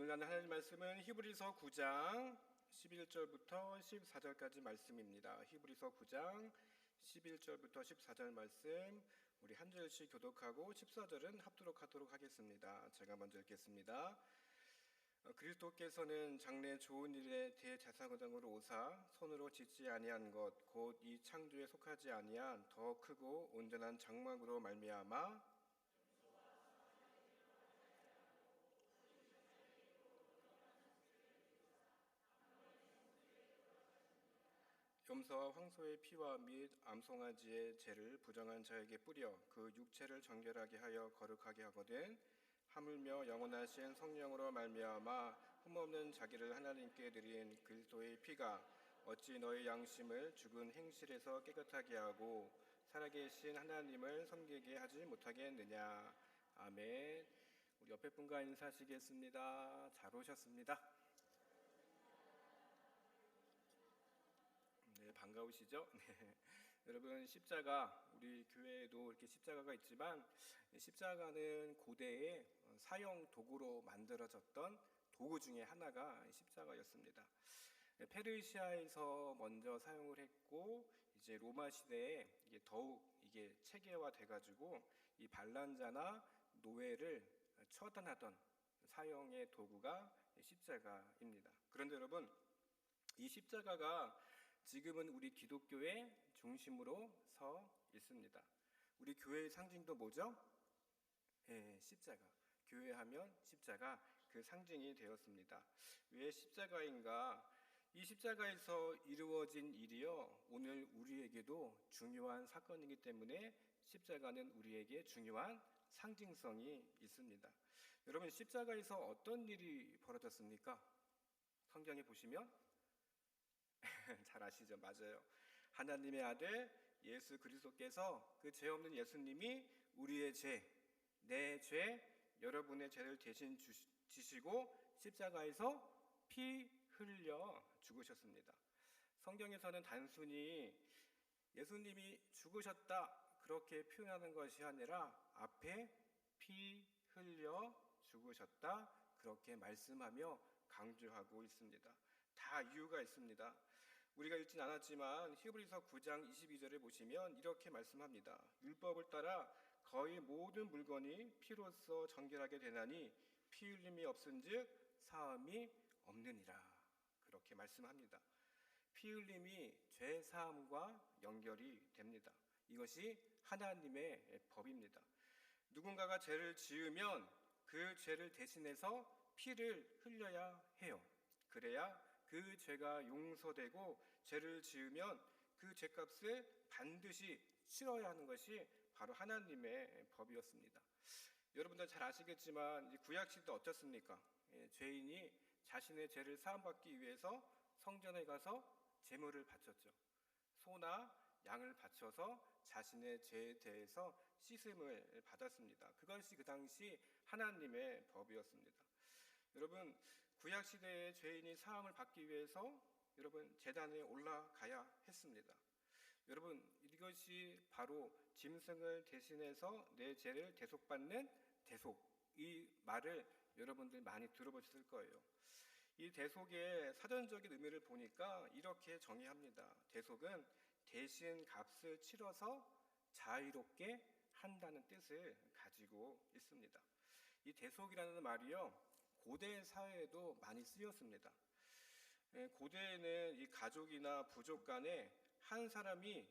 오늘 나눈 하나님 말씀은 히브리서 9장 11절부터 14절까지 말씀입니다. 히브리서 9장 11절부터 14절 말씀 우리 한 절씩 교독하고 14절은 합독 하도록 하겠습니다. 제가 먼저 읽겠습니다. 그리스도께서는 장래 좋은 일에 대제사장으로 오사 손으로 짓지 아니한 것 곧 이 창조에 속하지 아니한 더 크고 온전한 장막으로 말미암아 염소와 황소의 피와 및 암송아지의 죄를 부정한 자에게 뿌려 그 육체를 정결하게 하여 거룩하게 하거든 하물며 영원하신 성령으로 말미암아 흠없는 자기를 하나님께 드린 그리스도의 피가 어찌 너의 양심을 죽은 행실에서 깨끗하게 하고 살아계신 하나님을 섬기게 하지 못하겠느냐. 아멘. 우리 옆에 분과 인사하시겠습니다. 잘 오셨습니다. 네, 반가우시죠? 네. 여러분, 십자가, 우리 교회에도 이렇게 십자가가 있지만 십자가는 고대의 사형 도구로 만들어졌던 도구 중에 하나가 십자가였습니다. 페르시아에서 먼저 사용을 했고 이제 로마 시대에 이게 더욱 이게 체계화돼 가지고 이 반란자나 노예를 처단하던 사형의 도구가 십자가입니다. 그런데 여러분, 이 십자가가 지금은 우리 기독교의 중심으로 서 있습니다. 우리 교회의 상징도 뭐죠? 십자가. 교회하면 십자가, 그 상징이 되었습니다. 왜 십자가인가? 이 십자가에서 이루어진 일이요, 오늘 우리에게도 중요한 사건이기 때문에 십자가는 우리에게 중요한 상징성이 있습니다. 여러분, 십자가에서 어떤 일이 벌어졌습니까? 성경에 보시면 잘 아시죠? 맞아요. 하나님의 아들 예수 그리스도께서 그 죄 없는 예수님이 우리의 죄, 내 죄, 여러분의 죄를 대신 지시고 십자가에서 피 흘려 죽으셨습니다. 성경에서는 단순히 예수님이 죽으셨다 그렇게 표현하는 것이 아니라 앞에 피 흘려 죽으셨다 그렇게 말씀하며 강조하고 있습니다. 다 이유가 있습니다. 우리가 읽진 않았지만 히브리서 9장 22절에 보시면 이렇게 말씀합니다. 율법을 따라 거의 모든 물건이 피로써 정결하게 되나니 피 흘림이 없은즉 사함이 없느니라. 그렇게 말씀합니다. 피 흘림이 죄 사함과 연결이 됩니다. 이것이 하나님의 법입니다. 누군가가 죄를 지으면 그 죄를 대신해서 피를 흘려야 해요. 그래야 그 죄가 용서되고 죄를 지으면 그 죄값을 반드시 치러야 하는 것이 바로 하나님의 법이었습니다. 여러분들 잘 아시겠지만 구약시대 어떻습니까? 죄인이 자신의 죄를 사함받기 위해서 성전에 가서 제물을 바쳤죠. 소나 양을 바쳐서 자신의 죄에 대해서 씻음을 받았습니다. 그것이 그 당시 하나님의 법이었습니다. 여러분, 구약시대의 죄인이 사함을 받기 위해서 여러분 제단에 올라가야 했습니다. 여러분, 이것이 바로 짐승을 대신해서 내 죄를 대속받는 대속, 이 말을 여러분들 많이 들어보셨을 거예요. 이 대속의 사전적인 의미를 보니까 이렇게 정의합니다. 대속은 대신 값을 치러서 자유롭게 한다는 뜻을 가지고 있습니다. 이 대속이라는 말이요, 고대 사회에도 많이 쓰였습니다. 고대에는 이 가족이나 부족 간에 한 사람이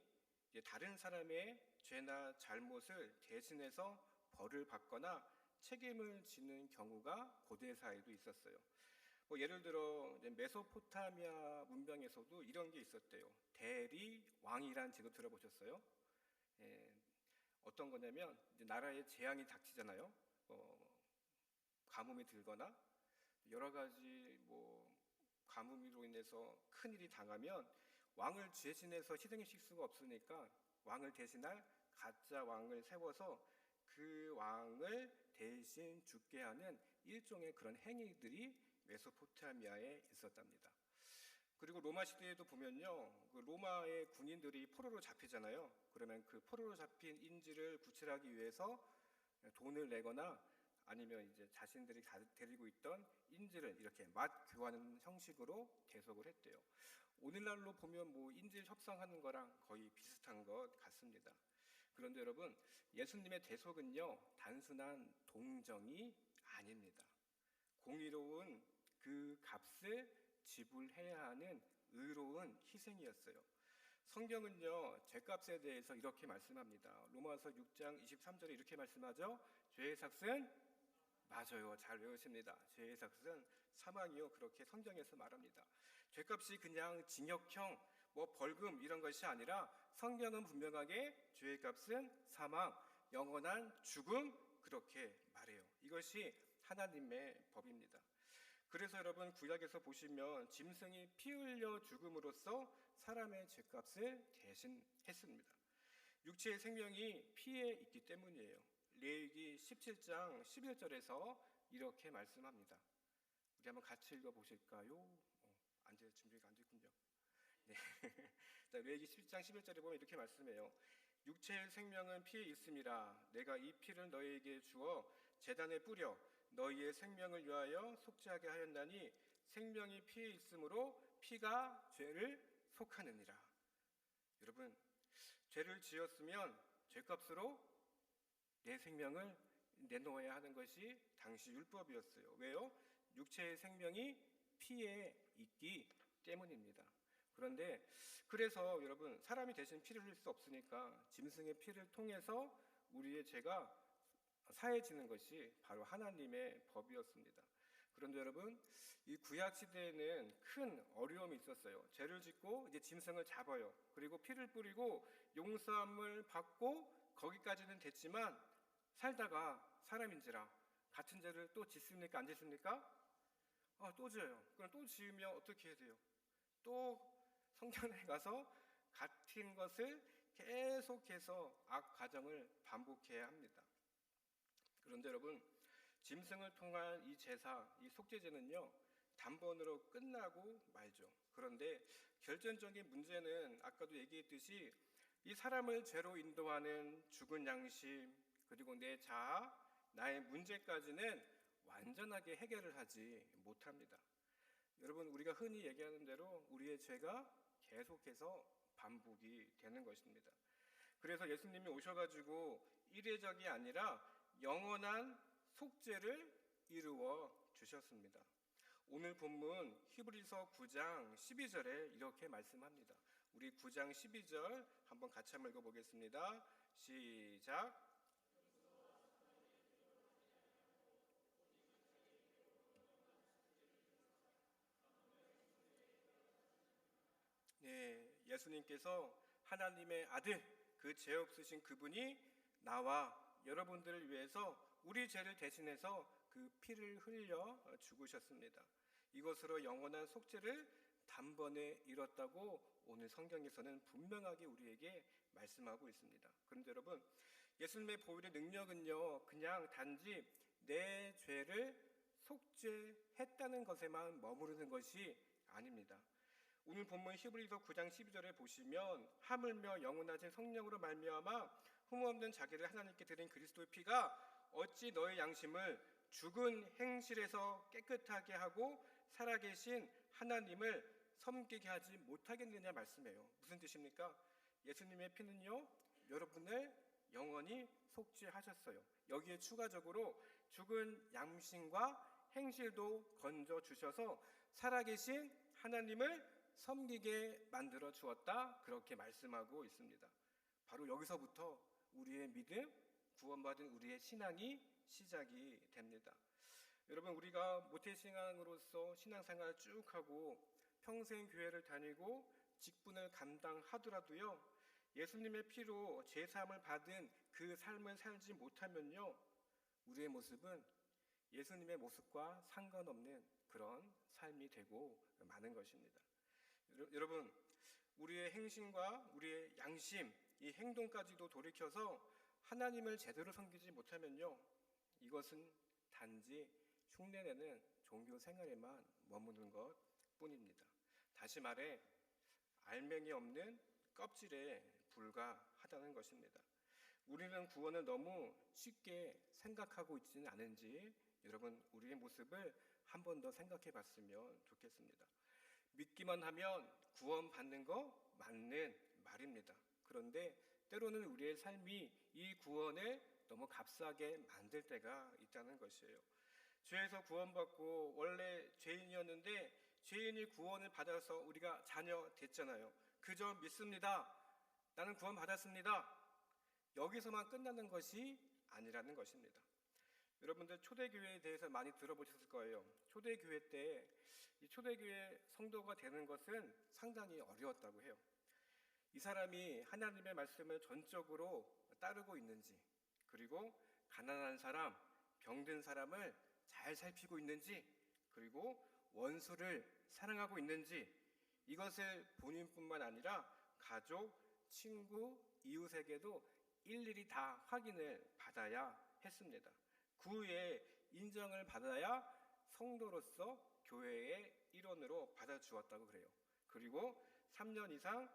다른 사람의 죄나 잘못을 대신해서 벌을 받거나 책임을 지는 경우가 고대 사회에도 있었어요. 예를 들어 메소포타미아 문명에서도 이런 게 있었대요. 대리왕이라는 제도 들어보셨어요? 어떤 거냐면 나라에 재앙이 닥치잖아요. 가뭄이 들거나 여러 가지 가뭄으로 인해서 큰일이 당하면 왕을 대신해서 희생시킬 수가 없으니까 왕을 대신할 가짜 왕을 세워서 그 왕을 대신 죽게 하는 일종의 그런 행위들이 메소포타미아에 있었답니다. 그리고 로마 시대에도 보면요, 그 로마의 군인들이 포로로 잡히잖아요. 그러면 그 포로로 잡힌 인질을 구출하기 위해서 돈을 내거나 아니면 이제 자신들이 데리고 있던 인질을 이렇게 맞 교환하는 형식으로 대속을 했대요. 오늘날로 보면 뭐 인질 협상하는 거랑 거의 비슷한 것 같습니다. 그런데 여러분, 예수님의 대속은요, 단순한 동정이 아닙니다. 공의로운 그 값을 지불해야 하는 의로운 희생이었어요. 성경은요, 죄값에 대해서 이렇게 말씀합니다. 로마서 6장 23절에 이렇게 말씀하죠. 죄의 삭은, 맞아요, 잘 외우십니다. 죄의 삭은 사망이요, 그렇게 성경에서 말합니다. 죄값이 그냥 징역형, 뭐 벌금 이런 것이 아니라 성경은 분명하게 죄의 값은 사망, 영원한 죽음, 그렇게 말해요. 이것이 하나님의 법입니다. 그래서 여러분, 구약에서 보시면 짐승이 피 흘려 죽음으로써 사람의 죄값을 대신했습니다. 육체의 생명이 피에 있기 때문이에요. 레위기 17장 11절에서 이렇게 말씀합니다. 우리 한번 같이 읽어보실까요? 앉을 준비가 안 됐군요. 네. 자, 레위기 17장 11절에 보면 이렇게 말씀해요. 육체의 생명은 피에 있음이라. 내가 이 피를 너희에게 주어 제단에 뿌려 너희의 생명을 위하여 속죄하게 하였나니 생명이 피에 있으므로 피가 죄를 속하느니라. 여러분, 죄를 지었으면 죄값으로 내 생명을 내놓아야 하는 것이 당시 율법이었어요. 왜요? 육체의 생명이 피에 있기 때문입니다. 그런데 그래서 여러분, 사람이 대신 피를 흘릴 수 없으니까 짐승의 피를 통해서 우리의 죄가 사해지는 것이 바로 하나님의 법이었습니다. 그런데 여러분, 이 구약 시대에는 큰 어려움이 있었어요. 죄를 짓고 이제 짐승을 잡아요. 그리고 피를 뿌리고 용서함을 받고 거기까지는 됐지만 살다가 사람인지라 같은 죄를 또 짓습니까? 안 짓습니까? 또 져요. 그럼 또 지으면 어떻게 해야 돼요? 또 성전에 가서 같은 것을 계속해서 악 과정을 반복해야 합니다. 그런데 여러분, 짐승을 통한 이 제사, 이 속죄제는요, 단번으로 끝나고 말죠. 그런데 결정적인 문제는 아까도 얘기했듯이 이 사람을 죄로 인도하는 죽은 양심, 그리고 내 자아, 나의 문제까지는 완전하게 해결을 하지 못합니다. 여러분, 우리가 흔히 얘기하는 대로 우리의 죄가 계속해서 반복이 되는 것입니다. 그래서 예수님이 오셔가지고 이례적이 아니라 영원한 속죄를 이루어 주셨습니다. 오늘 본문 히브리서 9장 12절에 이렇게 말씀합니다. 우리 9장 12절 한번 같이 한번 읽어보겠습니다. 시작. 네, 예수님께서 하나님의 아들, 그 죄 없으신 그분이 나와 여러분들을 위해서 우리 죄를 대신해서 그 피를 흘려 죽으셨습니다. 이것으로 영원한 속죄를 단번에 이뤘다고 오늘 성경에서는 분명하게 우리에게 말씀하고 있습니다. 그런데 여러분, 예수님의 보혈의 능력은요, 그냥 단지 내 죄를 속죄했다는 것에만 머무르는 것이 아닙니다. 오늘 본문 히브리서 9장 12절에 보시면 하물며 영원하신 성령으로 말미암아 흠없는 자기를 하나님께 드린 그리스도의 피가 어찌 너의 양심을 죽은 행실에서 깨끗하게 하고 살아계신 하나님을 섬기게 하지 못하겠느냐 말씀해요. 무슨 뜻입니까? 예수님의 피는요, 여러분을 영원히 속죄하셨어요. 여기에 추가적으로 죽은 양심과 행실도 건져 주셔서 살아계신 하나님을 섬기게 만들어 주었다, 그렇게 말씀하고 있습니다. 바로 여기서부터 우리의 믿음, 구원받은 우리의 신앙이 시작이 됩니다. 여러분, 우리가 모태신앙으로서 신앙생활 쭉 하고 평생 교회를 다니고 직분을 감당하더라도요, 예수님의 피로 제사함을 받은 그 삶을 살지 못하면요, 우리의 모습은 예수님의 모습과 상관없는 그런 삶이 되고 마는 것입니다. 여러분, 우리의 행심과 우리의 양심, 이 행동까지도 돌이켜서 하나님을 제대로 섬기지 못하면요, 이것은 단지 흉내내는 종교 생활에만 머무는 것 뿐입니다. 다시 말해 알맹이 없는 껍질에 불과하다는 것입니다. 우리는 구원을 너무 쉽게 생각하고 있지는 않은지 여러분 우리의 모습을 한 번 더 생각해 봤으면 좋겠습니다. 믿기만 하면 구원받는 거 맞는 말입니다. 그런데 때로는 우리의 삶이 이 구원을 너무 값싸게 만들 때가 있다는 것이에요. 죄에서 구원받고 원래 죄인이었는데 죄인이 구원을 받아서 우리가 자녀 됐잖아요. 그저 믿습니다. 나는 구원받았습니다. 여기서만 끝나는 것이 아니라는 것입니다. 여러분들 초대교회에 대해서 많이 들어보셨을 거예요. 초대교회 때 이 초대교회 성도가 되는 것은 상당히 어려웠다고 해요. 이 사람이 하나님의 말씀을 전적으로 따르고 있는지, 그리고 가난한 사람, 병든 사람을 잘 살피고 있는지, 그리고 원수를 사랑하고 있는지, 이것을 본인뿐만 아니라 가족, 친구, 이웃에게도 일일이 다 확인을 받아야 했습니다. 그 후에 인정을 받아야 성도로서 교회의 일원으로 받아주었다고 그래요. 그리고 3년 이상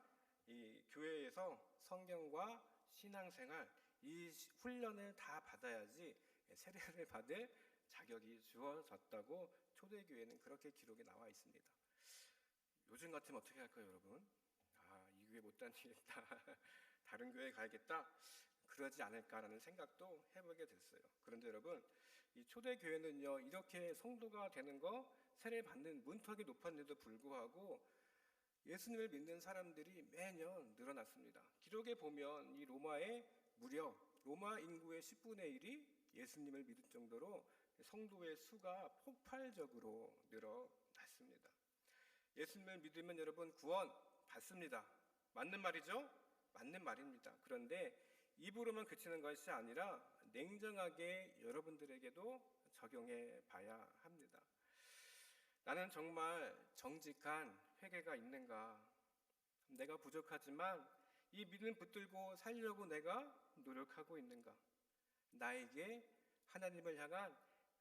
이 교회에서 성경과 신앙생활 이 훈련을 다 받아야지 세례를 받을 자격이 주어졌다고 초대교회는 그렇게 기록에 나와 있습니다. 요즘 같으면 어떻게 할까요, 여러분? 이 교회 못 다니겠다. 다른 교회 가야겠다. 그러지 않을까라는 생각도 해보게 됐어요. 그런데 여러분, 이 초대교회는요, 이렇게 성도가 되는 거 세례 받는 문턱이 높았는데도 불구하고 예수님을 믿는 사람들이 매년 늘어났습니다. 기록에 보면 이 로마의 무려 로마 인구의 10분의 1이 예수님을 믿을 정도로 성도의 수가 폭발적으로 늘어났습니다. 예수님을 믿으면 여러분 구원 받습니다. 맞는 말이죠? 맞는 말입니다. 그런데 입으로만 그치는 것이 아니라 냉정하게 여러분들에게도 적용해 봐야 합니다. 나는 정말 정직한 회개가 있는가? 내가 부족하지만 이 믿음 붙들고 살려고 내가 노력하고 있는가? 나에게 하나님을 향한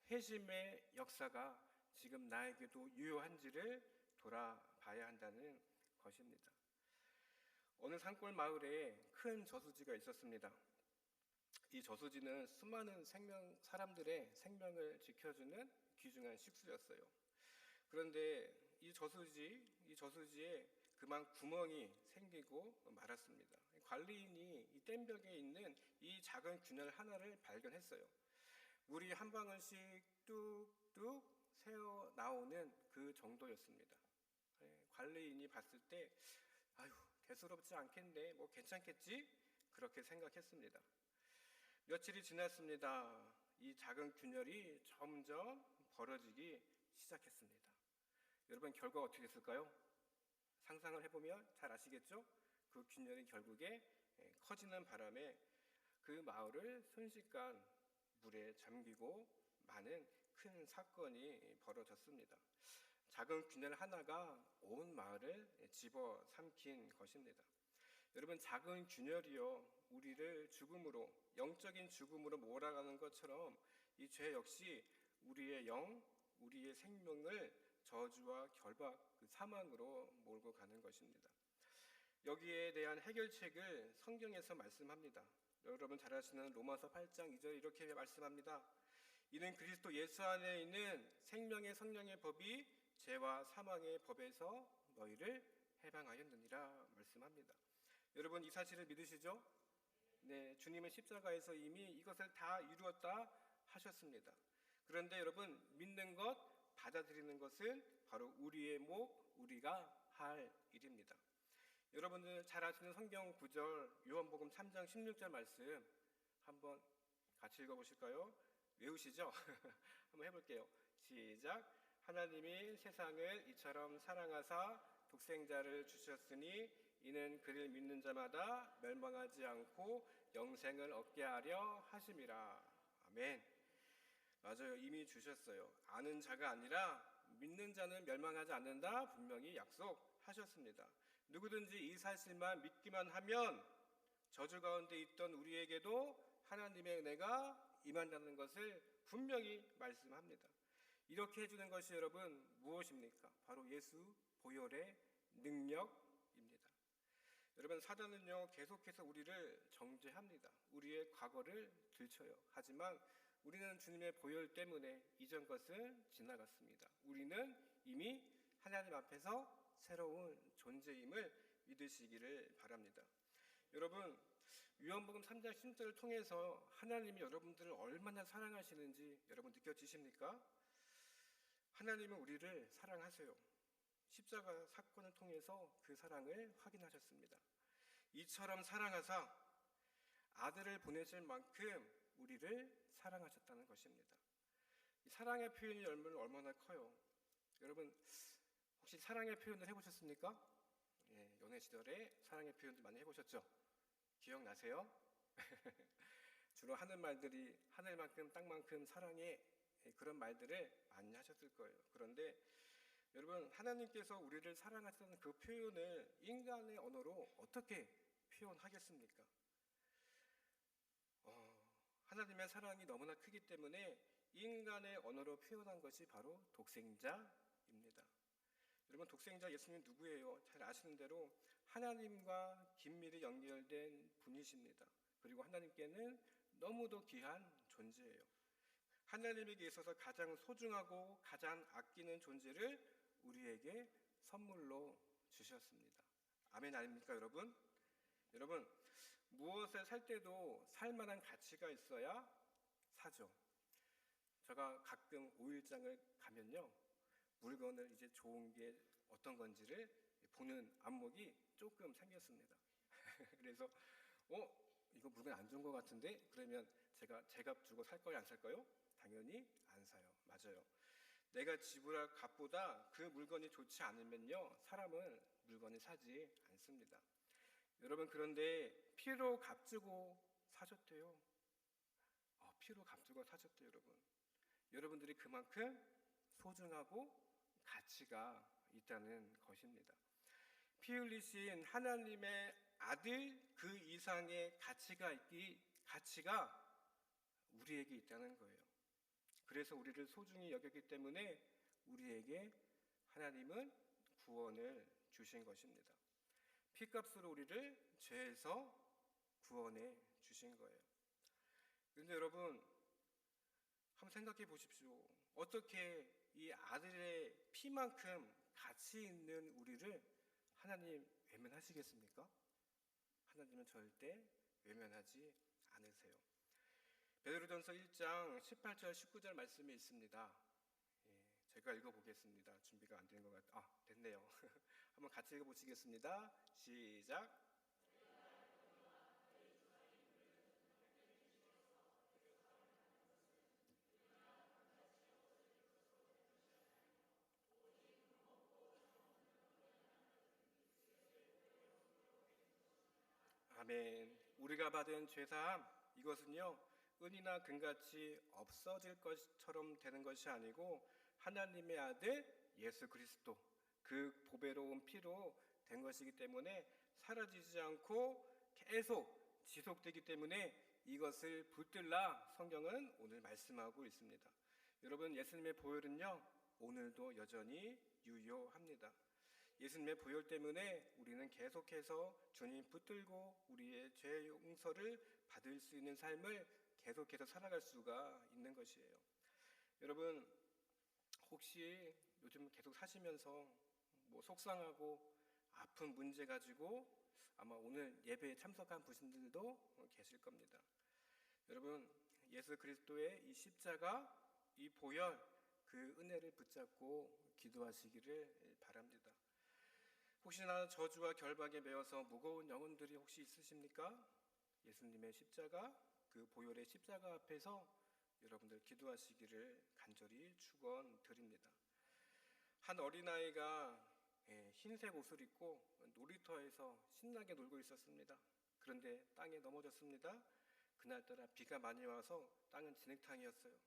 회심의 역사가 지금 나에게도 유효한지를 돌아봐야 한다는 것입니다. 어느 산골 마을에 큰 저수지가 있었습니다. 이 저수지는 수많은 사람들의 생명을 지켜주는 귀중한 식수였어요. 그런데 이 저수지에 그만 구멍이 생기고 말았습니다. 관리인이 이 댐벽에 있는 이 작은 균열 하나를 발견했어요. 물이 한 방울씩 뚝뚝 새어 나오는 그 정도였습니다. 관리인이 봤을 때 아유 대수롭지 않겠네, 뭐 괜찮겠지? 그렇게 생각했습니다. 며칠이 지났습니다. 이 작은 균열이 점점 벌어지기 시작했습니다. 여러분 결과가 어떻게 됐을까요? 상상을 해보면 잘 아시겠죠? 그 균열이 결국에 커지는 바람에 그 마을을 순식간 물에 잠기고 많은 큰 사건이 벌어졌습니다. 작은 균열 하나가 온 마을을 집어삼킨 것입니다. 여러분 작은 균열이요 우리를 죽음으로, 영적인 죽음으로 몰아가는 것처럼 이 죄 역시 우리의 영, 우리의 생명을 저주와 결박, 그 사망으로 몰고 가는 것입니다. 여기에 대한 해결책을 성경에서 말씀합니다. 여러분 잘 아시는 로마서 8장 2절 이렇게 말씀합니다. 이는 그리스도 예수 안에 있는 생명의 성령의 법이 죄와 사망의 법에서 너희를 해방하였느니라 말씀합니다. 여러분 이 사실을 믿으시죠? 네, 주님은 십자가에서 이미 이것을 다 이루었다 하셨습니다. 그런데 여러분 믿는 것, 받아들이는 것은 바로 우리의 목, 우리가 할 일입니다. 여러분들 잘 아시는 성경 구절 요한복음 3장 16절 말씀 한번 같이 읽어보실까요? 외우시죠? 한번 해볼게요. 시작. 하나님이 세상을 이처럼 사랑하사 독생자를 주셨으니 이는 그를 믿는 자마다 멸망하지 않고 영생을 얻게 하려 하심이라. 아멘. 맞아요. 이미 주셨어요. 아는 자가 아니라 믿는 자는 멸망하지 않는다 분명히 약속하셨습니다. 누구든지 이 사실만 믿기만 하면 저주 가운데 있던 우리에게도 하나님의 은혜가 임한다는 것을 분명히 말씀합니다. 이렇게 해주는 것이 여러분 무엇입니까? 바로 예수 보혈의 능력입니다. 여러분, 사단은요 계속해서 우리를 정죄합니다. 우리의 과거를 들춰요. 하지만 우리는 주님의 보혈 때문에 이전 것은 지나갔습니다. 우리는 이미 하나님 앞에서 새로운 존재임을 믿으시기를 바랍니다. 여러분, 요한복음 3장 10절을 통해서 하나님이 여러분들을 얼마나 사랑하시는지 여러분 느껴지십니까? 하나님은 우리를 사랑하세요. 십자가 사건을 통해서 그 사랑을 확인하셨습니다. 이처럼 사랑하사 아들을 보내실 만큼 우리를 사랑하셨다는 것입니다. 이 사랑의 표현이 얼마나 커요. 여러분, 혹시 사랑의 표현을 해보셨습니까? 예, 연애 시절에 사랑의 표현도 많이 해보셨죠? 기억나세요? 주로 하는 말들이 하늘만큼 땅만큼 사랑해, 그런 말들을 많이 하셨을 거예요. 그런데 여러분, 하나님께서 우리를 사랑하시는 그 표현을 인간의 언어로 어떻게 표현하겠습니까? 하나님의 사랑이 너무나 크기 때문에 인간의 언어로 표현한 것이 바로 독생자입니다. 여러분, 독생자 예수님 누구예요? 잘 아시는 대로 하나님과 긴밀히 연결된 분이십니다. 그리고 하나님께는 너무도 귀한 존재예요. 하나님에게 있어서 가장 소중하고 가장 아끼는 존재를 우리에게 선물로 주셨습니다. 아멘 아닙니까, 여러분? 여러분, 무엇을 살 때도 살만한 가치가 있어야 사죠. 제가 가끔 오일장을 가면요, 물건을 이제 좋은 게 어떤 건지를 보는 안목이 조금 생겼습니다. 그래서 이거 물건 안 좋은 것 같은데? 그러면 제가 제값 주고 살 거예요, 안 살 거예요? 당연히 안 사요. 맞아요. 내가 지불할 값보다 그 물건이 좋지 않으면요, 사람은 물건을 사지 않습니다. 여러분, 그런데 피로 값주고 사셨대요. 피로 값주고 사셨대요, 여러분. 여러분들이 그만큼 소중하고 가치가 있다는 것입니다. 피 흘리신 하나님의 아들 그 이상의 가치가 우리에게 있다는 거예요. 그래서 우리를 소중히 여겼기 때문에 우리에게 하나님은 구원을 주신 것입니다. 피값으로 우리를 죄에서 구원해 주신 거예요. 그런데 여러분, 한번 생각해 보십시오. 어떻게 이 아들의 피만큼 가치 있는 우리를 하나님 외면하시겠습니까? 하나님은 절대 외면하지 않으세요. 베드로전서 1장 18절 19절 말씀이 있습니다. 제가 읽어보겠습니다. 준비가 안 된 것 됐네요. 한번 같이 읽어보시겠습니다. 시작. 아멘. 우리가 받은 죄사함, 이것은요 은이나 금같이 없어질 것처럼 되는 것이 아니고 하나님의 아들 예수 그리스도 그 보배로운 피로 된 것이기 때문에 사라지지 않고 계속 지속되기 때문에 이것을 붙들라 성경은 오늘 말씀하고 있습니다. 여러분, 예수님의 보혈은요 오늘도 여전히 유효합니다. 예수님의 보혈 때문에 우리는 계속해서 주님 붙들고 우리의 죄 용서를 받을 수 있는 삶을 계속해서 살아갈 수가 있는 것이에요. 여러분, 혹시 요즘 계속 사시면서 속상하고 아픈 문제 가지고 아마 오늘 예배에 참석한 분들도 계실 겁니다. 여러분, 예수 그리스도의 이 십자가, 이 보혈, 그 은혜를 붙잡고 기도하시기를 바랍니다. 혹시나 저주와 결박에 매여서 무거운 영혼들이 혹시 있으십니까? 예수님의 십자가, 그 보혈의 십자가 앞에서 여러분들 기도하시기를 간절히 축원드립니다. 한 어린아이가 흰색 옷을 입고 놀이터에서 신나게 놀고 있었습니다. 그런데 땅에 넘어졌습니다. 그날따라 비가 많이 와서 땅은 진흙탕이었어요.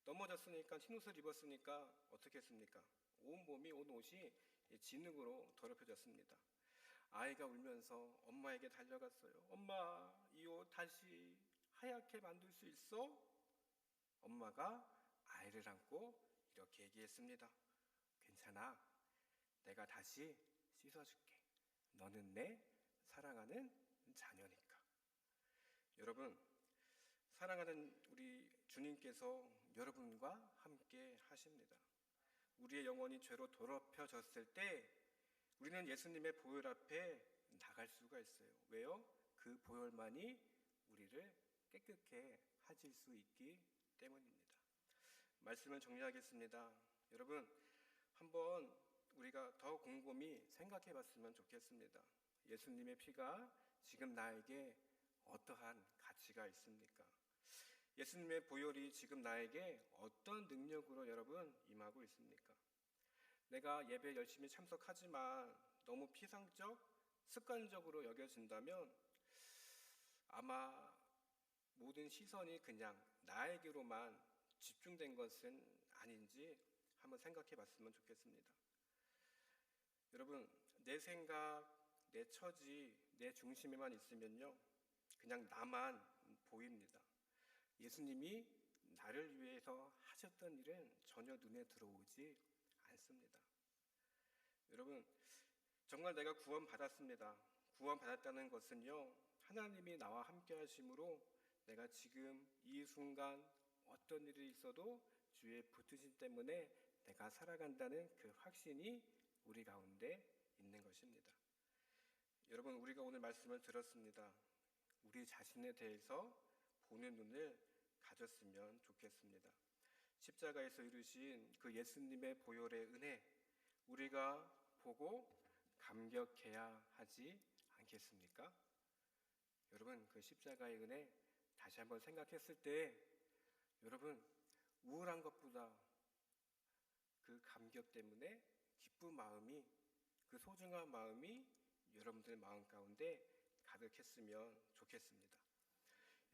넘어졌으니까 흰 옷을 입었으니까 어떻게 했습니까? 온 옷이 진흙으로 더럽혀졌습니다. 아이가 울면서 엄마에게 달려갔어요. 엄마, 이 옷 다시 하얗게 만들 수 있어? 엄마가 아이를 안고 이렇게 얘기했습니다. 괜찮아. 내가 다시 씻어줄게. 너는 내 사랑하는 자녀니까. 여러분, 사랑하는 우리 주님께서 여러분과 함께 하십니다. 우리의 영혼이 죄로 더럽혀졌을 때 우리는 예수님의 보혈 앞에 나갈 수가 있어요. 왜요? 그 보혈만이 우리를 깨끗게 하실 수 있기 때문입니다. 말씀을 정리하겠습니다. 여러분, 한번 우리가 더 곰곰이 생각해 봤으면 좋겠습니다. 예수님의 피가 지금 나에게 어떠한 가치가 있습니까? 예수님의 보혈이 지금 나에게 어떤 능력으로 여러분 임하고 있습니까? 내가 예배 열심히 참석하지만 너무 피상적, 습관적으로 여겨진다면 아마 모든 시선이 그냥 나에게로만 집중된 것은 아닌지 한번 생각해 봤으면 좋겠습니다. 여러분, 내 생각, 내 처지, 내 중심에만 있으면요, 그냥 나만 보입니다. 예수님이 나를 위해서 하셨던 일은 전혀 눈에 들어오지 않습니다. 여러분, 정말 내가 구원받았습니다. 구원받았다는 것은요, 하나님이 나와 함께 하심으로 내가 지금 이 순간 어떤 일이 있어도 주의 붙으심 때문에 내가 살아간다는 그 확신이 우리 가운데 있는 것입니다. 여러분, 우리가 오늘 말씀을 들었습니다. 우리 자신에 대해서 보는 눈을 가졌으면 좋겠습니다. 십자가에서 이루신 그 예수님의 보혈의 은혜, 우리가 보고 감격해야 하지 않겠습니까? 여러분, 그 십자가의 은혜 다시 한번 생각했을 때 여러분, 우울한 것보다 그 감격 때문에 기쁜 마음이, 그 소중한 마음이 여러분들 마음 가운데 가득했으면 좋겠습니다.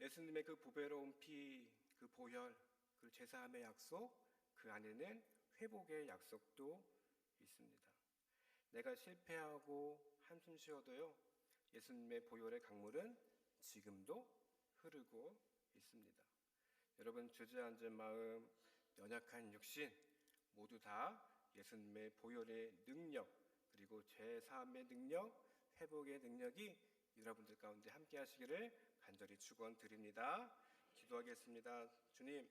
예수님의 그 보배로운 피, 그 보혈, 그 제사함의 약속, 그 안에는 회복의 약속도 있습니다. 내가 실패하고 한숨 쉬어도요, 예수님의 보혈의 강물은 지금도 흐르고 있습니다. 여러분, 주저앉은 마음, 연약한 육신 모두 다 예수님의 보혈의 능력, 그리고 죄사함의 능력, 회복의 능력이 여러분들 가운데 함께 하시기를 간절히 축원드립니다. 기도하겠습니다. 주님,